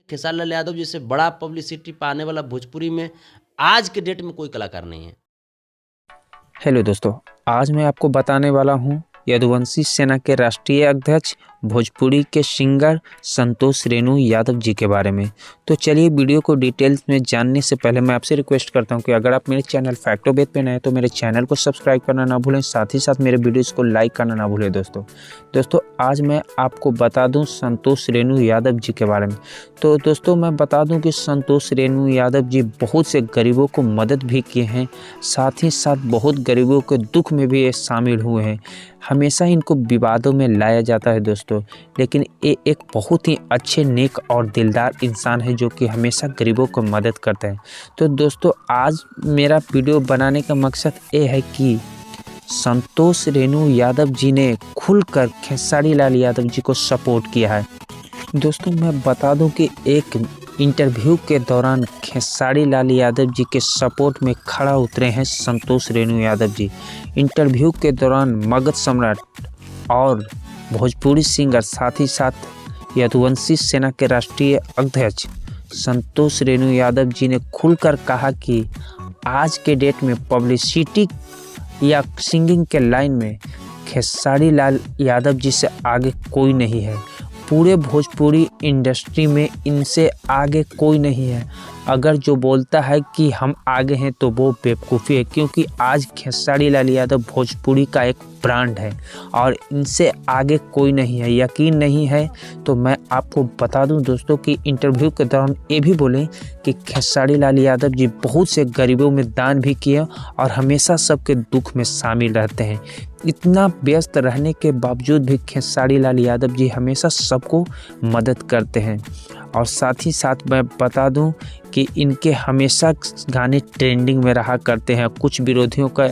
खेसारी लाल यादव जैसे बड़ा पब्लिसिटी पाने वाला भोजपुरी में आज के डेट में कोई कलाकार नहीं है। हेलो दोस्तों, आज मैं आपको बताने वाला हूं यदुवंशी सेना के राष्ट्रीय अध्यक्ष भोजपुरी के सिंगर संतोष रेणु यादव जी के बारे में। तो चलिए वीडियो को डिटेल्स में जानने से पहले मैं आपसे रिक्वेस्ट करता हूं कि अगर आप मेरे चैनल फैक्टोवेद पे नए हैं तो मेरे चैनल को सब्सक्राइब करना ना भूलें, साथ ही साथ मेरे वीडियोस को लाइक करना ना भूलें। दोस्तों आज मैं आपको बता दूं संतोष रेणु यादव जी के बारे में। तो दोस्तों मैं बता दूं कि संतोष रेणु यादव जी बहुत से गरीबों को मदद भी किए हैं, साथ ही साथ बहुत गरीबों के दुख में भी ये शामिल हुए हैं। हमेशा इनको विवादों में लाया जाता है दोस्तों, लेकिन ये एक बहुत ही अच्छे, नेक और दिलदार इंसान है जो कि हमेशा गरीबों को मदद करते हैं। तो दोस्तों आज मेरा वीडियो बनाने का मकसद ये है कि संतोष रेणु यादव जी ने खुलकर खेसारी लाल यादव जी को सपोर्ट किया है। दोस्तों मैं बता दूं कि एक इंटरव्यू के दौरान खेसारी लाल यादव जी के सपोर्ट में खड़ा उतरे हैं संतोष रेणु यादव जी। इंटरव्यू के दौरान मगध सम्राट और भोजपुरी सिंगर, साथ ही साथ यदुवंशी सेना के राष्ट्रीय अध्यक्ष संतोष रेणु यादव जी ने खुलकर कहा कि आज के डेट में पब्लिसिटी या सिंगिंग के लाइन में खेसारी लाल यादव जी से आगे कोई नहीं है। पूरे भोजपुरी इंडस्ट्री में इनसे आगे कोई नहीं है। अगर जो बोलता है कि हम आगे हैं तो वो बेवकूफ़ी है, क्योंकि आज खेसारी लाल यादव भोजपुरी का एक ब्रांड है और इनसे आगे कोई नहीं है। यकीन नहीं है तो मैं आपको बता दूं दोस्तों कि इंटरव्यू के दौरान ये भी बोले कि खेसारी लाल यादव जी बहुत से गरीबों में दान भी किए और हमेशा सबके दुख में शामिल रहते हैं। इतना व्यस्त रहने के बावजूद भी खेसारी लाल यादव जी हमेशा सबको मदद करते हैं। और साथ ही साथ मैं बता दूं कि इनके हमेशा गाने ट्रेंडिंग में रहा करते हैं। कुछ विरोधियों का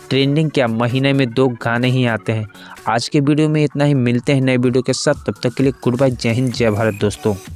ट्रेंडिंग क्या, महीने में 2 गाने ही आते हैं। आज के वीडियो में इतना ही, मिलते हैं नए वीडियो के साथ। तब तक के लिए गुड बाय, जय हिंद, जय भारत दोस्तों।